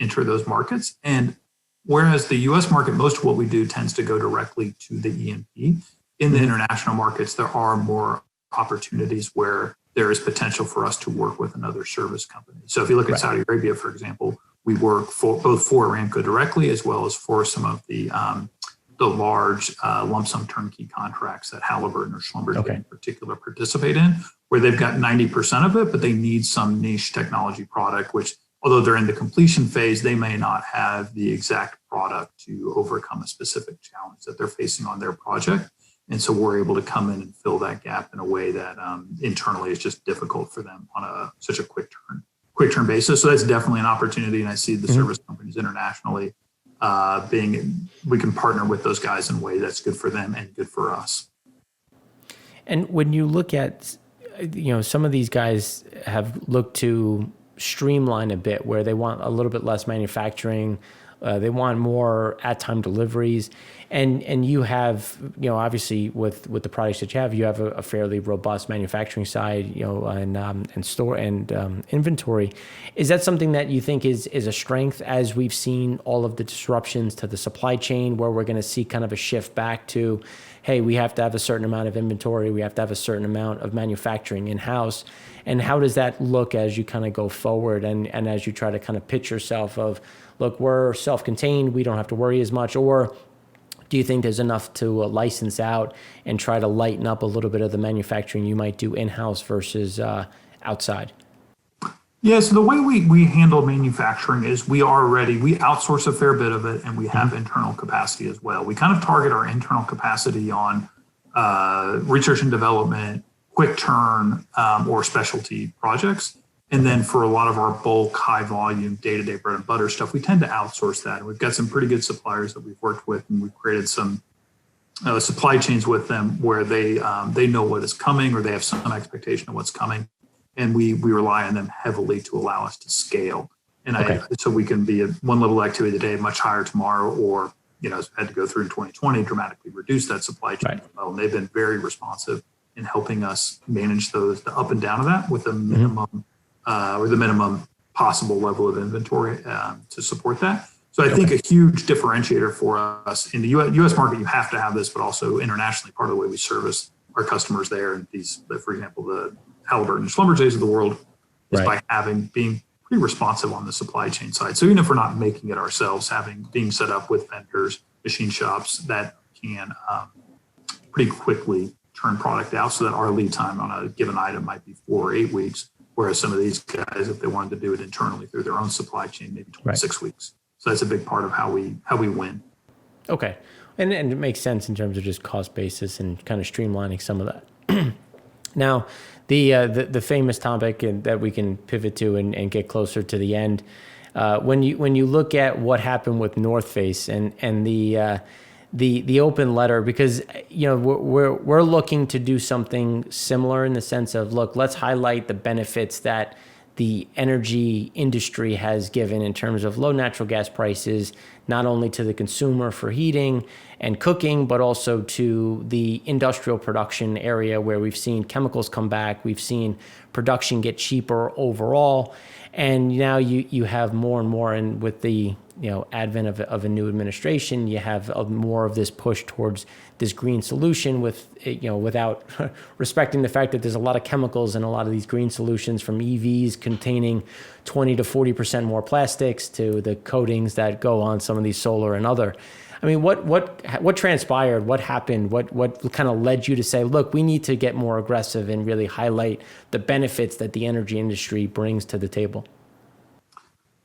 enter those markets? And whereas the US market, most of what we do tends to go directly to the E&P, in the international markets, there are more opportunities where there is potential for us to work with another service company. So if you look at Saudi Arabia, for example, we work both for Aramco directly as well as for some of the large lump sum turnkey contracts that Halliburton or Schlumberger in particular participate in, where they've got 90% of it, but they need some niche technology product, which although they're in the completion phase, they may not have the exact product to overcome a specific challenge that they're facing on their project. And so we're able to come in and fill that gap in a way that internally is just difficult for them on such a quick turn basis. So that's definitely an opportunity. And I see the service companies internationally we can partner with those guys in a way that's good for them and good for us. And when you look at, some of these guys have looked to streamline a bit where they want a little bit less manufacturing. They want more at-time deliveries, and you have, obviously with the products that you have a fairly robust manufacturing side, and store and inventory. Is that something that you think is a strength as we've seen all of the disruptions to the supply chain, where we're going to see kind of a shift back to, hey, we have to have a certain amount of inventory, we have to have a certain amount of manufacturing in-house? And how does that look as you kind of go forward and as you try to kind of pitch yourself of, look, we're self-contained, we don't have to worry as much? Or do you think there's enough to license out and try to lighten up a little bit of the manufacturing you might do in-house versus outside? Yeah, so the way we handle manufacturing is we outsource a fair bit of it, and we have internal capacity as well. We kind of target our internal capacity on research and development, quick turn, or specialty projects. And then for a lot of our bulk, high volume, day-to-day bread and butter stuff, we tend to outsource that. And we've got some pretty good suppliers that we've worked with, and we've created some supply chains with them where they know what is coming, or they have some expectation of what's coming. And we rely on them heavily to allow us to scale. And so we can be at one level of activity today, much higher tomorrow, or, had to go through in 2020, dramatically reduce that supply chain. Right. Well, and they've been very responsive in helping us manage the up and down of that with a minimum or the minimum possible level of inventory to support that. So I think a huge differentiator for us in the U.S. market, you have to have this, but also internationally, part of the way we service our customers there. And for example, the Halliburton and Schlumberger's of the world is by being pretty responsive on the supply chain side. So even if we're not making it ourselves, being set up with vendors, machine shops that can pretty quickly turn product out, so that our lead time on a given item might be 4 or 8 weeks, whereas some of these guys, if they wanted to do it internally through their own supply chain, maybe 26 weeks. So that's a big part of how we win. Okay, and it makes sense in terms of just cost basis and kind of streamlining some of that. Now, the famous topic that we can pivot to and get closer to the end, when you look at what happened with North Face and the open letter, because we're looking to do something similar in the sense of, look, let's highlight the benefits that the energy industry has given in terms of low natural gas prices, not only to the consumer for heating and cooking, but also to the industrial production area where we've seen chemicals come back. We've seen production get cheaper overall. And now you have more and more, and with the advent of a new administration, you have more of this push towards this green solution without respecting the fact that there's a lot of chemicals in a lot of these green solutions, from EVs containing 20 to 40% more plastics to the coatings that go on some of these solar and other. I mean, what transpired? What happened? What kind of led you to say, look, we need to get more aggressive and really highlight the benefits that the energy industry brings to the table?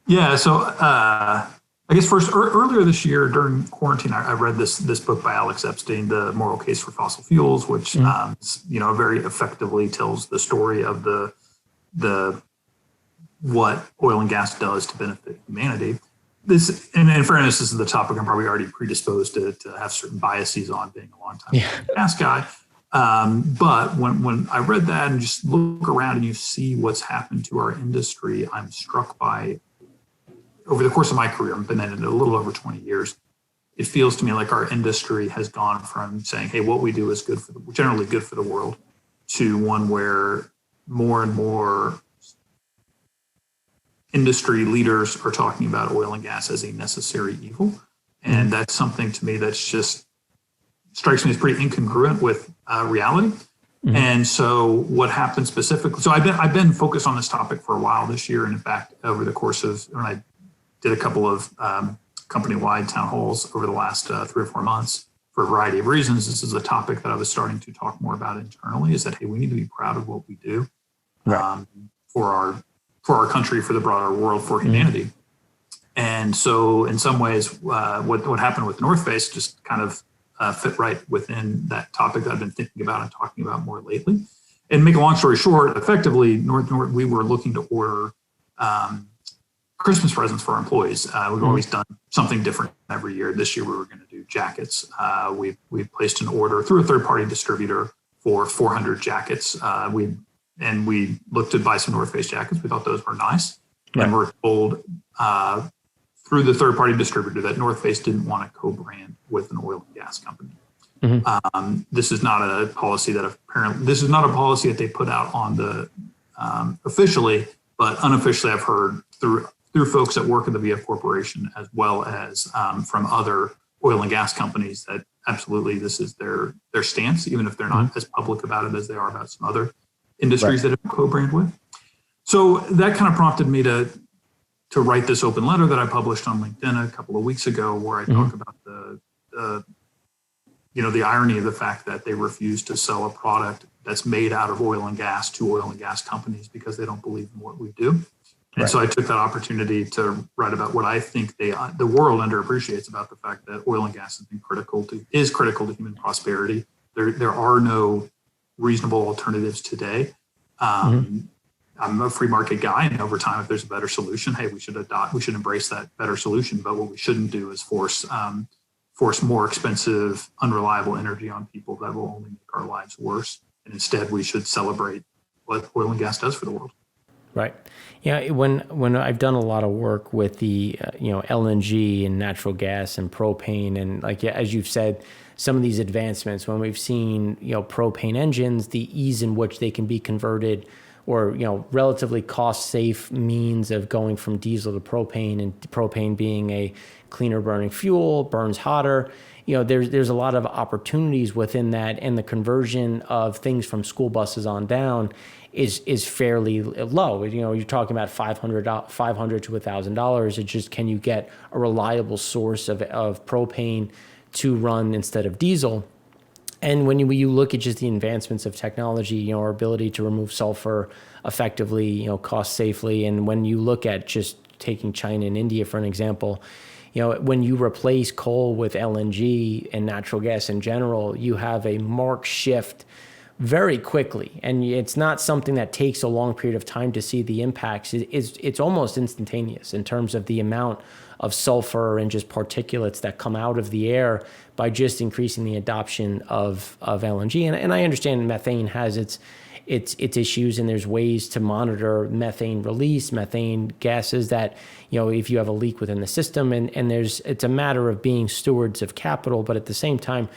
Yeah, so I guess first, earlier this year during quarantine, I read this book by Alex Epstein, The Moral Case for Fossil Fuels, which very effectively tells the story of the what oil and gas does to benefit humanity. This, and in fairness, this is the topic I'm probably already predisposed to have certain biases on, being a longtime gas guy. But when I read that and just look around and you see what's happened to our industry, I'm struck by, over the course of my career, I've been in it a little over 20 years, it feels to me like our industry has gone from saying, hey, what we do is generally good for the world, to one where more and more industry leaders are talking about oil and gas as a necessary evil. And that's something to me that's just strikes me as pretty incongruent with reality. Mm-hmm. And so what happened specifically, so I've been focused on this topic for a while this year. And in fact, over the course of, when I did a couple of company-wide town halls over the last 3 or 4 months, for a variety of reasons, this is a topic that I was starting to talk more about internally, is that, hey, we need to be proud of what we do for our country, for the broader world, for humanity. Mm-hmm. And so in some ways, what happened with North Face just kind of fit right within that topic that I've been thinking about and talking about more lately. And make a long story short, effectively, we were looking to order Christmas presents for our employees. We've always done something different every year. This year we were going to do jackets. We placed an order through a third-party distributor for 400 jackets. We looked to buy some North Face jackets. We thought those were nice. Right. And we're told through the third-party distributor that North Face didn't want to co-brand with an oil and gas company. Mm-hmm. This is not a policy that they put out on the officially, but unofficially I've heard through folks that work in the VF Corporation, as well as from other oil and gas companies, that absolutely this is their stance, even if they're not as public about it as they are about some other industries that have co-brand with. So that kind of prompted me to write this open letter that I published on LinkedIn a couple of weeks ago, where I talk about the irony of the fact that they refuse to sell a product that's made out of oil and gas to oil and gas companies because they don't believe in what we do. And so I took that opportunity to write about what I think the world underappreciates about the fact that oil and gas is critical to human prosperity. There are no reasonable alternatives today. I'm a free market guy, and over time, if there's a better solution, hey, we should embrace that better solution. But what we shouldn't do is force more expensive, unreliable energy on people that will only make our lives worse. And instead, we should celebrate what oil and gas does for the world. Right. Yeah. When I've done a lot of work with the LNG and natural gas and propane, and as you've said, some of these advancements, when we've seen propane engines, the ease in which they can be converted, or relatively cost-safe means of going from diesel to propane, and propane being a cleaner burning fuel, burns hotter. There's a lot of opportunities within that, and the conversion of things from school buses on down is fairly low. You're talking about $500 to $1,000. It's just, can you get a reliable source of propane to run instead of diesel? And when you look at just the advancements of technology, our ability to remove sulfur effectively, cost safely, and when you look at just taking China and India for an example, when you replace coal with LNG and natural gas in general, you have a marked shift very quickly. And it's not something that takes a long period of time to see the impacts. It's almost instantaneous in terms of the amount of sulfur and just particulates that come out of the air by just increasing the adoption of LNG. And I understand methane has its issues, and there's ways to monitor methane release, methane gases that, if you have a leak within the system, and it's a matter of being stewards of capital, but at the same time,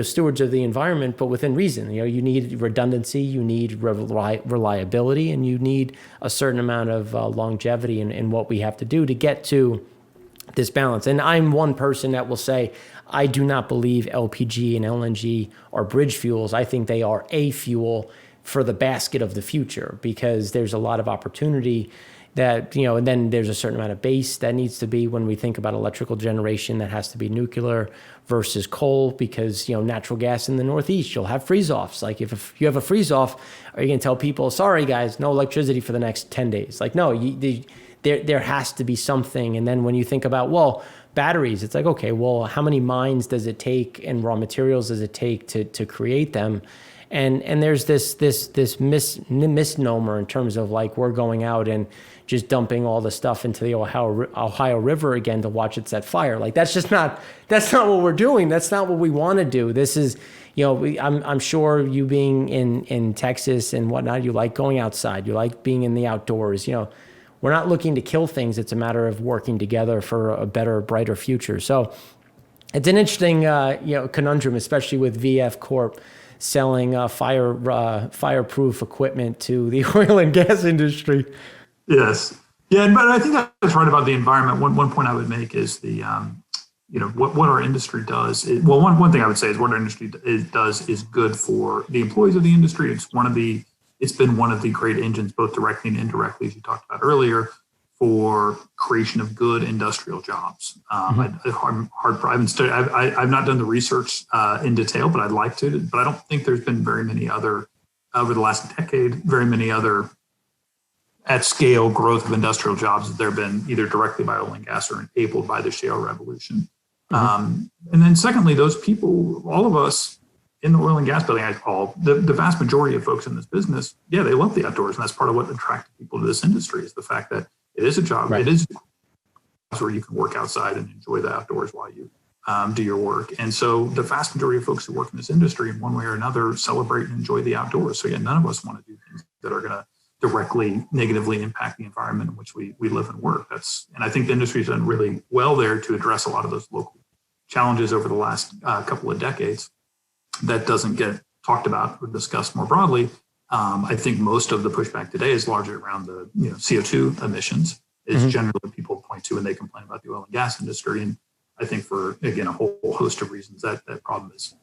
stewards of the environment, but within reason. You need redundancy, you need reliability, and you need a certain amount of longevity in what we have to do to get to this balance. And I'm one person that will say, I do not believe LPG and LNG are bridge fuels. I think they are a fuel for the basket of the future, because there's a lot of opportunity that, and then there's a certain amount of base that needs to be, when we think about electrical generation, that has to be nuclear versus coal, because, natural gas in the Northeast, you'll have freeze-offs. Like if you have a freeze-off, are you going to tell people, sorry guys, no electricity for the next 10 days? Like, no, there has to be something. And then when you think about, well, batteries, it's like, okay, well, how many mines does it take and raw materials does it take to create them? And there's this misnomer in terms of like, we're going out and just dumping all the stuff into the Ohio River again to watch it set fire. Like, that's not what we're doing. That's not what we want to do. This is, I'm sure you being in Texas and whatnot, you like going outside, you like being in the outdoors. We're not looking to kill things. It's a matter of working together for a better, brighter future. So it's an interesting conundrum, especially with VF Corp selling fireproof equipment to the oil and gas industry. Yes. Yeah, but I think that's right about the environment. One point I would make is what our industry does. One thing I would say is what our industry does is good for the employees of the industry. It's been one of the great engines, both directly and indirectly, as you talked about earlier, for creation of good industrial jobs. I've not done the research in detail, but I'd like to. But I don't think there's been very many other, over the last decade, very many other at scale growth of industrial jobs that there have been either directly by oil and gas or enabled by the shale revolution. And then secondly, those people, all of us in the oil and gas building, the vast majority of folks in this business, yeah, they love the outdoors. And that's part of what attracted people to this industry, is the fact that it is a job. Right. It is where you can work outside and enjoy the outdoors while you do your work. And so the vast majority of folks who work in this industry in one way or another celebrate and enjoy the outdoors. So yeah, none of us want to do things that are going to directly negatively impact the environment in which we live and work. And I think the industry's done really well there to address a lot of those local challenges over the last couple of decades that doesn't get talked about or discussed more broadly. I think most of the pushback today is largely around the CO2 emissions is generally what people point to when they complain about the oil and gas industry. And I think for, again, a whole host of reasons that problem is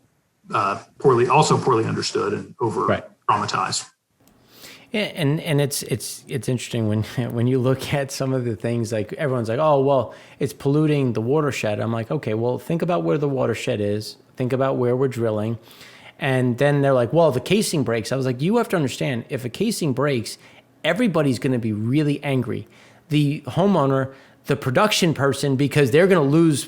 poorly understood and over traumatized. Yeah, and it's interesting when you look at some of the things, like everyone's like, oh, well, it's polluting the watershed. I'm like, okay, well, think about where the watershed is. Think about where we're drilling. And then they're like, well, the casing breaks. I was like, you have to understand, if a casing breaks, everybody's going to be really angry. the homeowner, the production person, because they're going to lose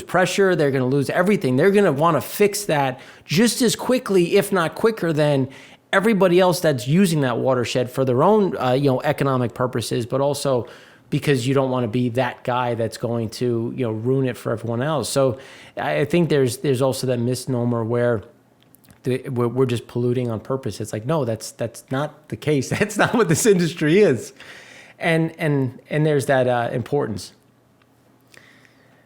pressure, they're going to lose everything. They're going to want to fix that just as quickly, if not quicker, than everybody else that's using that watershed for their own economic purposes, but also because you don't want to be that guy that's going to ruin it for everyone else. So I think there's also that misnomer where we're just polluting on purpose. It's like, no, that's not the case. That's not what this industry is. And there's that importance.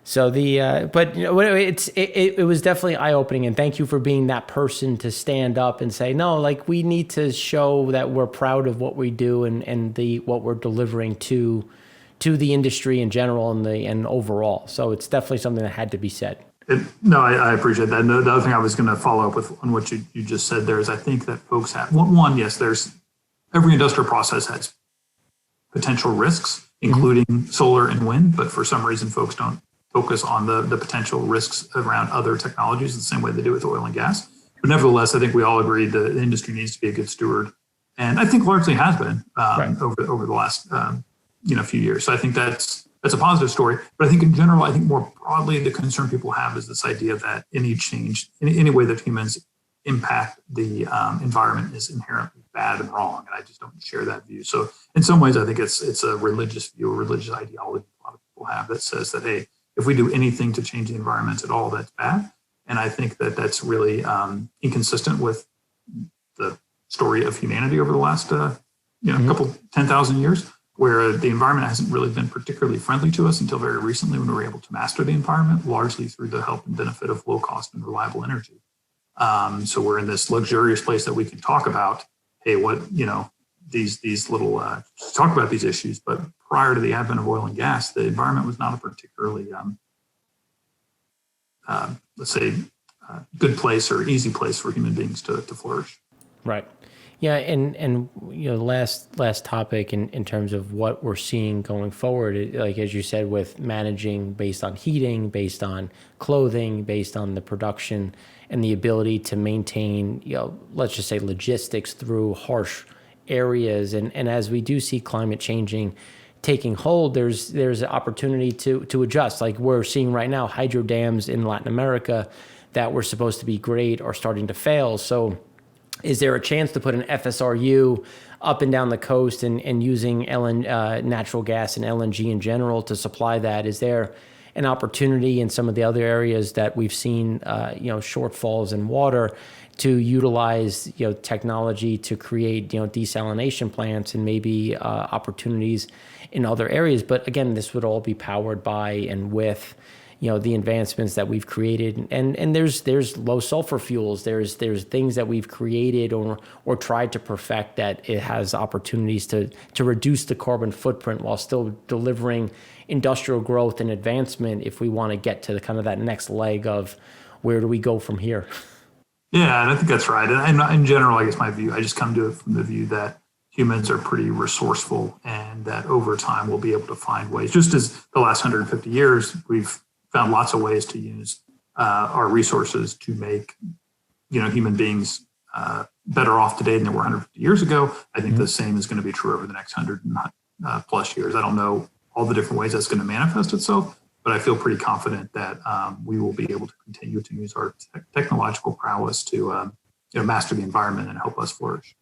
So but it was definitely eye-opening, and thank you for being that person to stand up and say, no, like, we need to show that we're proud of what we do and what we're delivering to the industry in general and overall. So it's definitely something that had to be said. I appreciate that. And the other thing I was going to follow up with on what you just said there is, I think that folks have one, yes, there's every industrial process has potential risks, including solar and wind, but for some reason folks don't focus on the potential risks around other technologies the same way they do with oil and gas. But nevertheless, I think we all agree the industry needs to be a good steward, and I think largely has been over the last few years. So I think that's a positive story. But I think in general, I think more broadly, the concern people have is this idea that any change, any way that humans impact the environment is inherently bad and wrong. And I just don't share that view. So in some ways, I think it's a religious view, a religious ideology a lot of people have that says that, hey, if we do anything to change the environment at all, that's bad. And I think that that's really inconsistent with the story of humanity over the last couple 10,000 years, where the environment hasn't really been particularly friendly to us until very recently, when we were able to master the environment, largely through the help and benefit of low cost and reliable energy. So we're in this luxurious place that we can talk about, hey, these little, talk about these issues. But prior to the advent of oil and gas, the environment was not a particularly, good place or easy place for human beings to flourish. Right. Yeah, and last topic in terms of what we're seeing going forward, like as you said, with managing based on heating, based on clothing, based on the production, and the ability to maintain, let's just say, logistics through harsh areas, and as we do see climate taking hold, there's an opportunity to adjust. Like we're seeing right now, hydro dams in Latin America that were supposed to be great are starting to fail. So is there a chance to put an FSRU up and down the coast and using natural gas and LNG in general to supply that? Is there an opportunity in some of the other areas that we've seen, shortfalls in water, to utilize, technology to create, desalination plants and maybe opportunities in other areas? But again, this would all be powered by and with the advancements that we've created, and there's low sulfur fuels. There's things that we've created or tried to perfect that it has opportunities to reduce the carbon footprint while still delivering industrial growth and advancement. If we want to get to the kind of that next leg of where do we go from here? Yeah, and I think that's right. And in general, I guess my view, I just come to it from the view that humans are pretty resourceful, and that over time we'll be able to find ways. Just as the last 150 years, we've found lots of ways to use our resources to make, human beings better off today than they were 150 years ago. I think the same is going to be true over the next 100 plus years. I don't know all the different ways that's going to manifest itself, but I feel pretty confident that we will be able to continue to use our technological prowess to master the environment and help us flourish.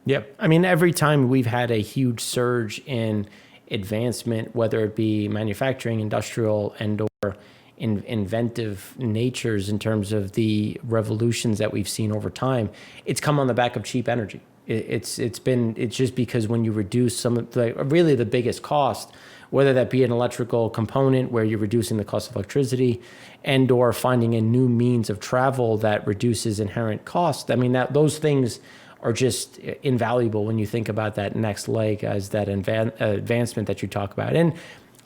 Yep. I mean, every time we've had a huge surge in advancement, whether it be manufacturing, industrial, and or inventive natures in terms of the revolutions that we've seen over time, it's come on the back of cheap energy. It's just because when you reduce some of the biggest cost, whether that be an electrical component where you're reducing the cost of electricity and or finding a new means of travel that reduces inherent cost. I mean, those things are just invaluable when you think about that next leg as that advancement that you talk about. And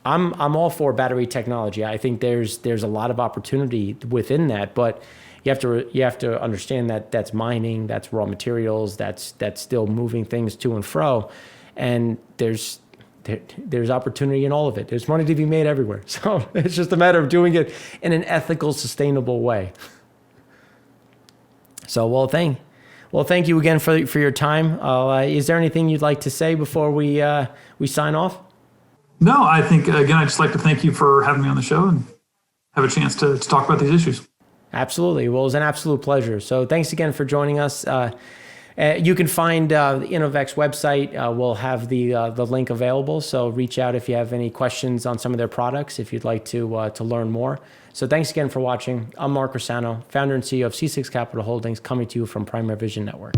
I'm all for battery technology. I think there's a lot of opportunity within that, but you have to understand that that's mining, that's raw materials, that's still moving things to and fro, and there's opportunity in all of it. There's money to be made everywhere. So it's just a matter of doing it in an ethical, sustainable way. So thank you again for your time. Is there anything you'd like to say before we sign off? No, I think, again, I'd just like to thank you for having me on the show and have a chance to talk about these issues. Absolutely. Well, it was an absolute pleasure. So thanks again for joining us. You can find the Innovex website. We'll have the link available. So reach out if you have any questions on some of their products, if you'd like to learn more. So thanks again for watching. I'm Mark Rossano, founder and CEO of C6 Capital Holdings, coming to you from Primary Vision Network.